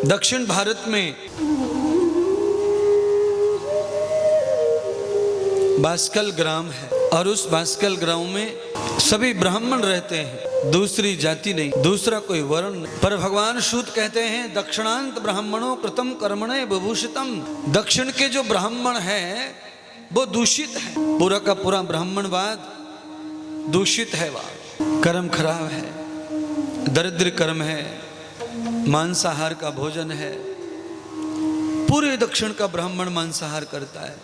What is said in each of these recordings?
दक्षिण भारत में बास्कल ग्राम है और उस बास्कल ग्राम में सभी ब्राह्मण रहते हैं, दूसरी जाति नहीं, दूसरा कोई वर्ण नहीं। पर भगवान सूत कहते हैं दक्षिणांत ब्राह्मणों कृतम कर्मणे विभूषितम। दक्षिण के जो ब्राह्मण है वो दूषित है, पूरा का पूरा ब्राह्मणवाद दूषित है, वह कर्म खराब है, दरिद्र कर्म है, मांसाहार का भोजन है। पूरे दक्षिण का ब्राह्मण मांसाहार करता है।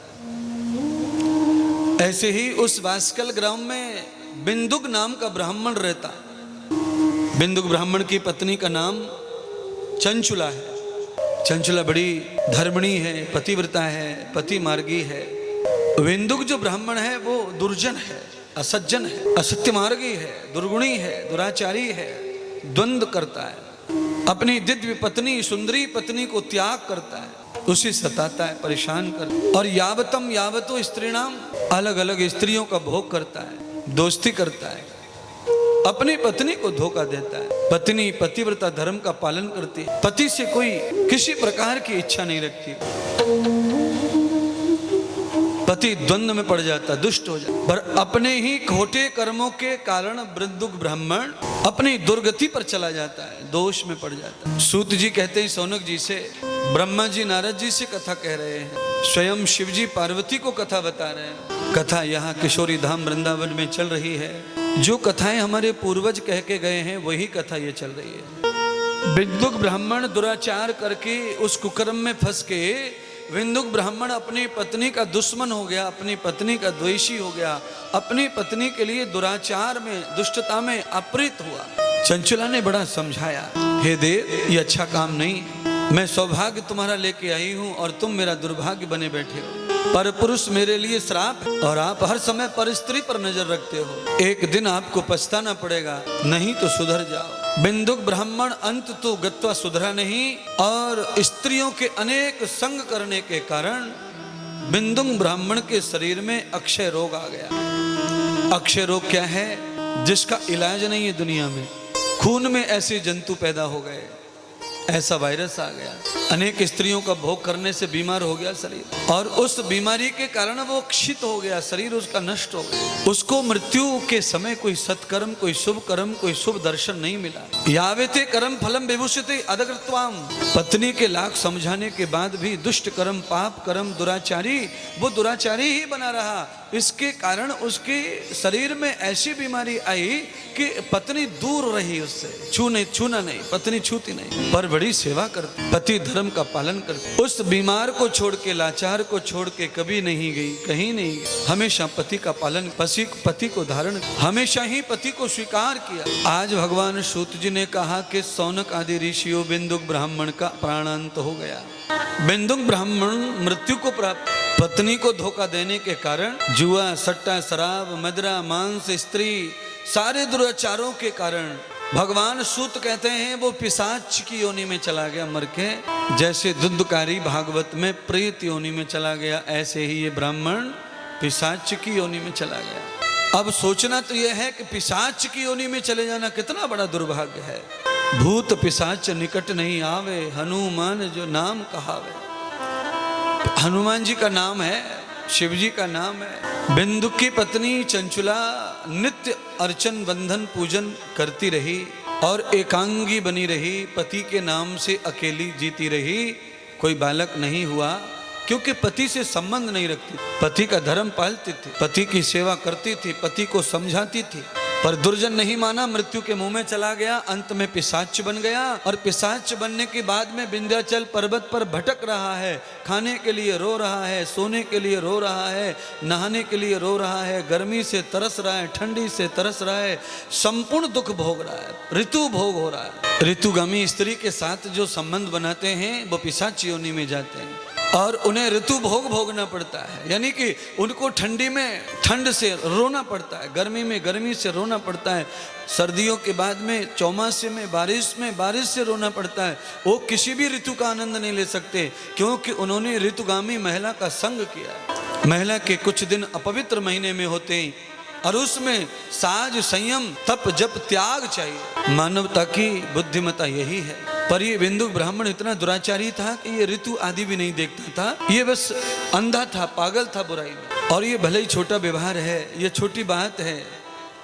ऐसे ही उस बास्कल ग्राम में बिंदुक नाम का ब्राह्मण रहता है। बिंदुक ब्राह्मण की पत्नी का नाम चंचुला है। चंचुला बड़ी धर्मणी है, पतिव्रता है, पति मार्गी है। बिंदुक जो ब्राह्मण है वो दुर्जन है, असज्जन है, असत्य मार्गी है, दुर्गुणी है, दुराचारी है, द्वंद्व करता है, अपनी दिव्य पत्नी सुंदरी पत्नी को त्याग करता है, उसे सताता है, परेशान करता है। और यावतम यावतो स्त्रीणाम, अलग अलग स्त्रियों का भोग करता है, दोस्ती करता है, अपनी पत्नी को धोखा देता है। पत्नी पतिव्रता धर्म का पालन करती है, पति से कोई किसी प्रकार की इच्छा नहीं रखती। पति द्वंद्व में पड़ जाता, दुष्ट हो जाता। पर अपने ही खोटे कर्मों के कारण बिंदुक ब्राह्मण अपनी दुर्गति पर चला जाता है, दोष में पड़ जाता है। सूत जी कहते हैं सौनक जी से, ब्रह्मा जी नारद जी से कथा कह रहे हैं, स्वयं शिव जी पार्वती को कथा बता रहे हैं। कथा यहाँ किशोरी धाम वृंदावन में चल रही है। जो कथाएं हमारे पूर्वज कह के गए हैं वही कथा ये चल रही है। बिंदुक ब्राह्मण दुराचार करके उस कुकर्म में फंस के बिंदुक ब्राह्मण अपनी पत्नी का दुश्मन हो गया, अपनी पत्नी का द्वेषी हो गया, अपनी पत्नी के लिए दुराचार में दुष्टता में अप्रीत हुआ। चंचुला ने बड़ा समझाया, हे देव ये अच्छा काम नहीं, मैं सौभाग्य तुम्हारा लेके आई हूं और तुम मेरा दुर्भाग्य बने बैठे हो। पर पुरुष मेरे लिए श्राप है और आप हर समय पर स्त्री पर नजर रखते हो। एक दिन आपको पछताना पड़ेगा, नहीं तो सुधर जाओ। बिंदुक ब्राह्मण अंत तो गत्वा सुधरा नहीं और स्त्रियों के अनेक संग करने के कारण बिंदुक ब्राह्मण के शरीर में अक्षय रोग आ गया। अक्षय रोग क्या है? जिसका इलाज नहीं है दुनिया में। खून में ऐसे जंतु पैदा हो गए, ऐसा वायरस आ गया, अनेक स्त्रियों का भोग करने से बीमार हो गया शरीर, और उस बीमारी के कारण वो क्षित हो गया, शरीर उसका नष्ट हो गया। उसको मृत्यु के समय कोई सत्कर्म, कोई शुभ कर्म, कोई शुभ दर्शन नहीं मिला। यावेते कर्म फलम विभूषिते अदकृत्वाम। पत्नी के लाख समझाने के बाद भी दुष्ट कर्म, पाप कर्म, दुराचारी, वो दुराचारी ही बना रहा। इसके कारण उसके शरीर में ऐसी बीमारी आई कि पत्नी दूर रही उससे, छूना नहीं, पत्नी छूती नहीं, पर बड़ी सेवा करती, पति धर्म का पालन करती। उस बीमार को छोड़ के, लाचार को छोड़ के कभी नहीं गई, कहीं नहीं गई। हमेशा पति का पालन, पति को धारण, हमेशा ही पति को स्वीकार किया। आज भगवान सूत जी ने कहा कि सौनक आदि ऋषियों बिंदुक ब्राह्मण का प्राणांत हो गया। बिंदुक ब्राह्मण मृत्यु को प्राप्त, पत्नी को धोखा देने के कारण, जुआ, सट्टा, शराब, मदिरा, मांस, स्त्री, सारे दुराचारों के कारण भगवान सूत कहते हैं वो पिशाच की योनि में चला गया मर के। जैसे दुंदुकारी भागवत में प्रेत योनि में चला गया, ऐसे ही ये ब्राह्मण पिशाच की योनि में चला गया। अब सोचना तो यह है कि पिशाच की योनि में चले जाना कितना बड़ा दुर्भाग्य है। भूत पिशाच निकट नहीं आवे, हनुमान जो नाम कहावे। हनुमान जी का नाम है, शिव जी का नाम है। बिंदुक की पत्नी चंचुला नित्य अर्चन बंधन पूजन करती रही और एकांगी बनी रही, पति के नाम से अकेली जीती रही। कोई बालक नहीं हुआ क्योंकि पति से संबंध नहीं रखती, पति का धर्म पालती थी, पति की सेवा करती थी, पति को समझाती थी। पर दुर्जन नहीं माना, मृत्यु के मुंह में चला गया, अंत में पिशाच बन गया। और पिशाच बनने के बाद में विंध्याचल पर्वत पर भटक रहा है, खाने के लिए रो रहा है, सोने के लिए रो रहा है, नहाने के लिए रो रहा है, गर्मी से तरस रहा है, ठंडी से तरस रहा है, संपूर्ण दुख भोग रहा है, ऋतु भोग हो रहा है। ऋतुगामी स्त्री के साथ जो संबंध बनाते हैं वो पिशाच योनि में जाते हैं और उन्हें ऋतु भोग भोगना पड़ता है। यानी कि उनको ठंडी में ठंड से रोना पड़ता है, गर्मी में गर्मी से रोना पड़ता है, सर्दियों के बाद में चौमासे में बारिश से रोना पड़ता है। वो किसी भी ऋतु का आनंद नहीं ले सकते क्योंकि उन्होंने ऋतुगामी महिला का संग किया। महिला के कुछ दिन अपवित्र महीने में होते हैं और उसमें साज, संयम, तप, जप, त्याग चाहिए। मानवता की बुद्धिमत्ता यही है। पर ये बिंदु ब्राह्मण इतना दुराचारी था कि ये ऋतु आदि भी नहीं देखता था। ये बस अंधा था, पागल था बुराई में। और ये भले ही छोटा व्यवहार है, ये छोटी बात है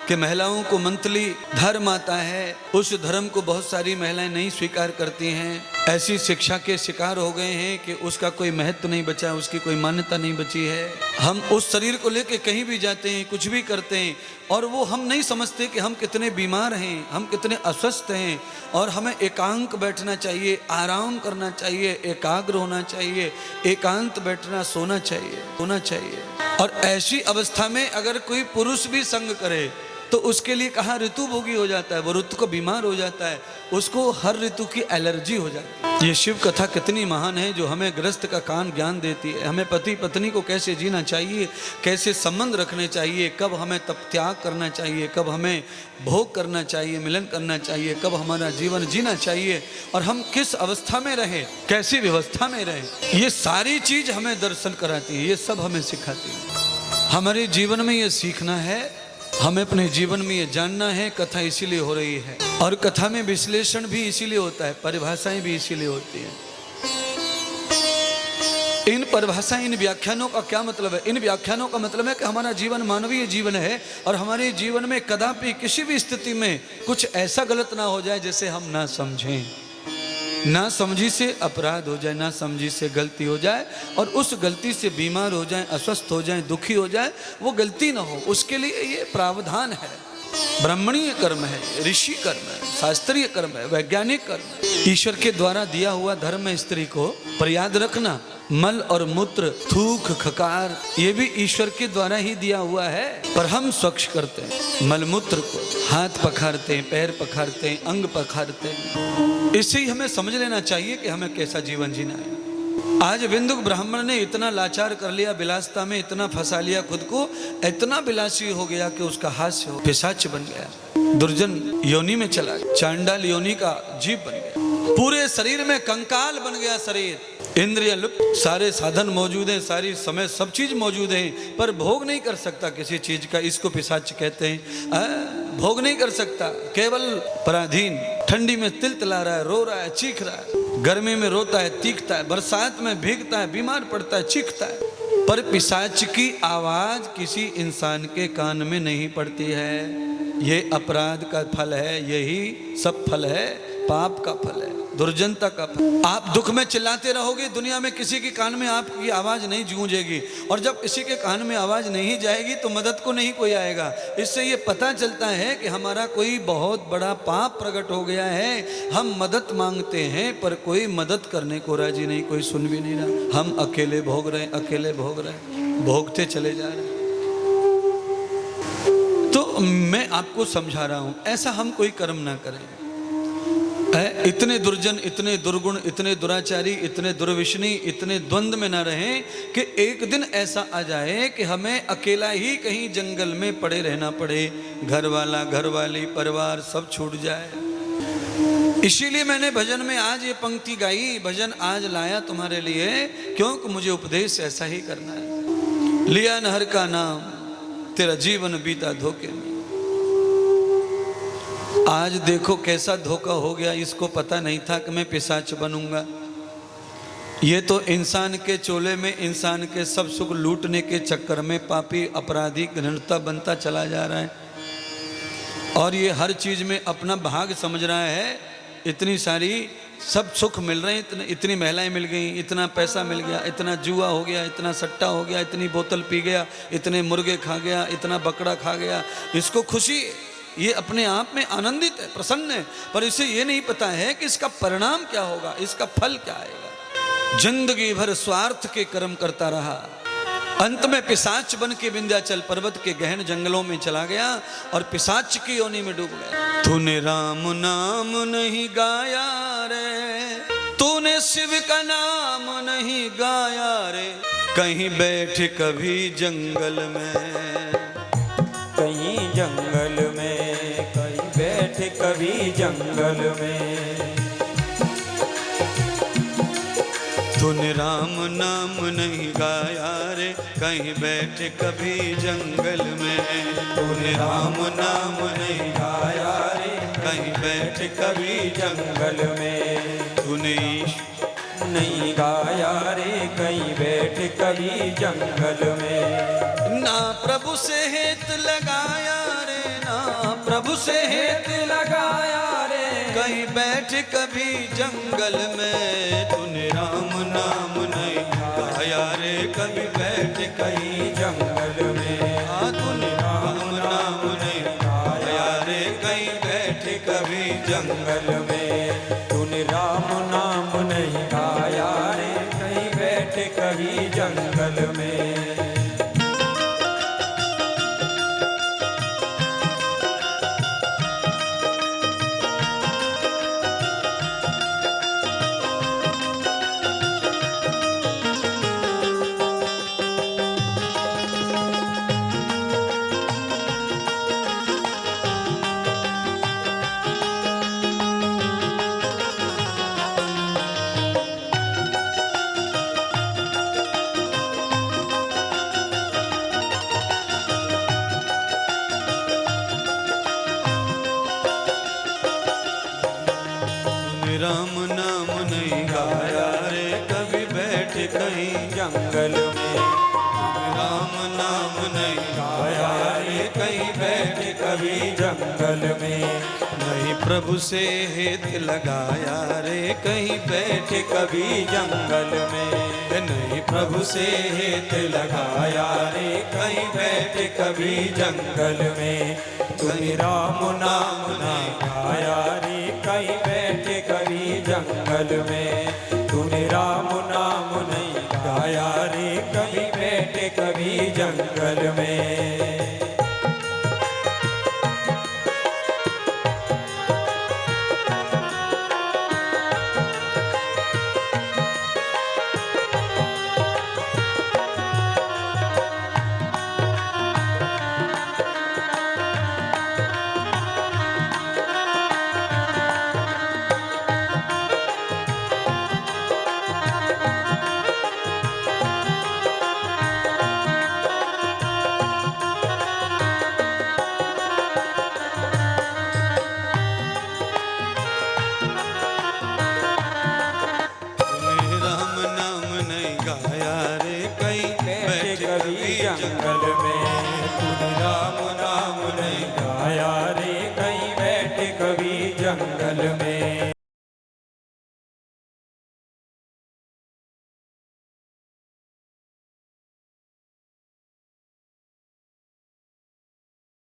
कि महिलाओं को मंथली धर्म आता है, उस धर्म को बहुत सारी महिलाएं नहीं स्वीकार करती हैं। ऐसी शिक्षा के शिकार हो गए हैं कि उसका कोई महत्व नहीं बचा, उसकी कोई मान्यता नहीं बची है। हम उस शरीर को लेके कहीं भी जाते हैं, कुछ भी करते हैं, और वो हम नहीं समझते कि हम कितने बीमार हैं, हम कितने अस्वस्थ हैं, और हमें एकांत बैठना चाहिए, आराम करना चाहिए, एकाग्र होना चाहिए, एकांत बैठना, सोना चाहिए। और ऐसी अवस्था में अगर कोई पुरुष भी संग करे तो उसके लिए कहाँ ऋतु भोगी हो जाता है, वो ऋतु को बीमार हो जाता है, उसको हर ऋतु की एलर्जी हो जाती है। ये शिव कथा कितनी महान है जो हमें ग्रस्त का कान ज्ञान देती है। हमें पति पत्नी को कैसे जीना चाहिए, कैसे संबंध रखने चाहिए, कब हमें तप त्याग करना चाहिए, कब हमें भोग करना चाहिए, मिलन करना चाहिए, कब हमारा जीवन जीना चाहिए, और हम किस अवस्था में रहें, कैसी व्यवस्था में रहें, ये सारी चीज हमें दर्शन कराती है, ये सब हमें सिखाती है। हमारे जीवन में ये सीखना है, हमें अपने जीवन में ये जानना है। कथा इसीलिए हो रही है, और कथा में विश्लेषण भी इसीलिए होता है, परिभाषाएं भी इसीलिए होती हैं। इन परिभाषाएं, इन व्याख्यानों का क्या मतलब है? इन व्याख्यानों का मतलब है कि हमारा जीवन मानवीय जीवन है, और हमारे जीवन में कदापि किसी भी स्थिति में कुछ ऐसा गलत ना हो जाए जिसे हम ना समझें, ना समझी से अपराध हो जाए, ना समझी से गलती हो जाए, और उस गलती से बीमार हो जाए, अस्वस्थ हो जाए, दुखी हो जाए, वो गलती ना हो, उसके लिए ये प्रावधान है। ब्राह्मणीय कर्म है, ऋषि कर्म है, शास्त्रीय कर्म है, वैज्ञानिक कर्म है। ईश्वर के द्वारा दिया हुआ धर्म है स्त्री को। पर याद रखना, मल और मूत्र, थूक, खकार, ये भी ईश्वर के द्वारा ही दिया हुआ है, पर हम स्वच्छ करते हैं मल मूत्र को, हाथ पखारते हैं, पैर पखारते हैं, अंग पखारते हैं। इससे ही हमें समझ लेना चाहिए कि हमें कैसा जीवन जीना है। आज बिंदु ब्राह्मण ने इतना लाचार कर लिया, विलासता में इतना फंसा लिया खुद को, इतना विलासी हो गया कि उसका हास्य पिशाच बन गया, दुर्जन योनि में चला गया, चांडाल योनि का जीव बन गया, पूरे शरीर में कंकाल बन गया शरीर, इंद्रिय लुप्त, सारे साधन मौजूद हैं, सारी समय सब चीज मौजूद है, पर भोग नहीं कर सकता किसी चीज का। इसको पिशाच कहते हैं। भोग नहीं कर सकता, केवल पराधीन। ठंडी में तिलतिला रहा है, रो रहा है, चीख रहा है, गर्मी में रोता है, तीखता है, बरसात में भीगता है, बीमार पड़ता है, चीखता है, पर पिशाच की आवाज किसी इंसान के कान में नहीं पड़ती है। ये अपराध का फल है, यही सब फल है, पाप का फल है, दुर्जनता का फल। आप दुख में चिल्लाते रहोगे, दुनिया में किसी के कान में आपकी आवाज नहीं गूंजेगी, और जब किसी के कान में आवाज नहीं जाएगी तो मदद को नहीं कोई आएगा। इससे ये पता चलता है कि हमारा कोई बहुत बड़ा पाप प्रकट हो गया है। हम मदद मांगते हैं पर कोई मदद करने को राजी नहीं, कोई सुन भी नहीं रहा। हम अकेले भोग रहे, अकेले भोग रहे, भोगते चले जा रहे। तो मैं आपको समझा रहा हूं, ऐसा हम कोई कर्म ना करें। इतने दुर्जन, इतने दुर्गुण, इतने दुराचारी, इतने दुर्विष्णी, इतने द्वंद्व में ना रहें कि एक दिन ऐसा आ जाए कि हमें अकेला ही कहीं जंगल में पड़े रहना पड़े, घर वाला, घर वाली, परिवार सब छूट जाए। इसीलिए मैंने भजन में आज ये पंक्ति गाई, भजन आज लाया तुम्हारे लिए, क्योंकि मुझे उपदेश ऐसा ही करना है। लिया नहर का नाम, तेरा जीवन बीता धोखे में। आज देखो कैसा धोखा हो गया, इसको पता नहीं था कि मैं पिशाच बनूंगा। ये तो इंसान के चोले में, इंसान के सब सुख लूटने के चक्कर में पापी, अपराधी, घृणता बनता चला जा रहा है, और ये हर चीज में अपना भाग समझ रहा है। इतनी सारी सब सुख मिल रहे हैं, इतनी महिलाएं मिल गई, इतना पैसा मिल गया, इतना जुआ हो गया, इतना सट्टा हो गया, इतनी बोतल पी गया, इतने मुर्गे खा गया, इतना बकरा खा गया, इसको खुशी, ये अपने आप में आनंदित है, प्रसन्न है, पर इसे ये नहीं पता है कि इसका परिणाम क्या होगा, इसका फल क्या आएगा। जिंदगी भर स्वार्थ के कर्म करता रहा, अंत में पिशाच बन के विंध्याचल पर्वत के गहन जंगलों में चला गया और पिशाच की योनि में डूब गया। तूने राम नाम नहीं गाया रे, तूने शिव का नाम नहीं गाया रे, कहीं बैठ कभी जंगल में, कहीं जंगल में, कहीं बैठ कभी जंगल में। तूने राम नाम नहीं गाया रे, कहीं बैठ कभी जंगल में, तूने राम नाम नहीं गाया रे, कहीं बैठ कभी जंगल में तूने नहीं गाया रे कहीं बैठ कभी जंगल में ना प्रभु से हेत लगाया रे, ना प्रभु से हेत लगाया रे कहीं बैठ कभी जंगल में तूने राम नाम नहीं गाया रे, कभी बैठ कहीं जंगल में तूने राम नाम नहीं गाया रे, कहीं बैठ कभी जंगल में तूने राम नाम नहीं गाया रे कहीं बैठ कभी जंगल में राम नाम नहीं गाया रे, कभी बैठ कहीं जंगल में राम नाम नहीं गाया रे कहीं बैठ कभी जंगल में नहीं प्रभु से हेत लगाया रे, कहीं बैठ कभी जंगल में नहीं प्रभु से हेत लगाया रे कहीं बैठ कभी जंगल में तुम्हें राम नाम नहीं गाया रे कहीं बैठ कभी जंगल में तूने राम नाम नहीं गाया रे कहीं बैठ कभी जंगल में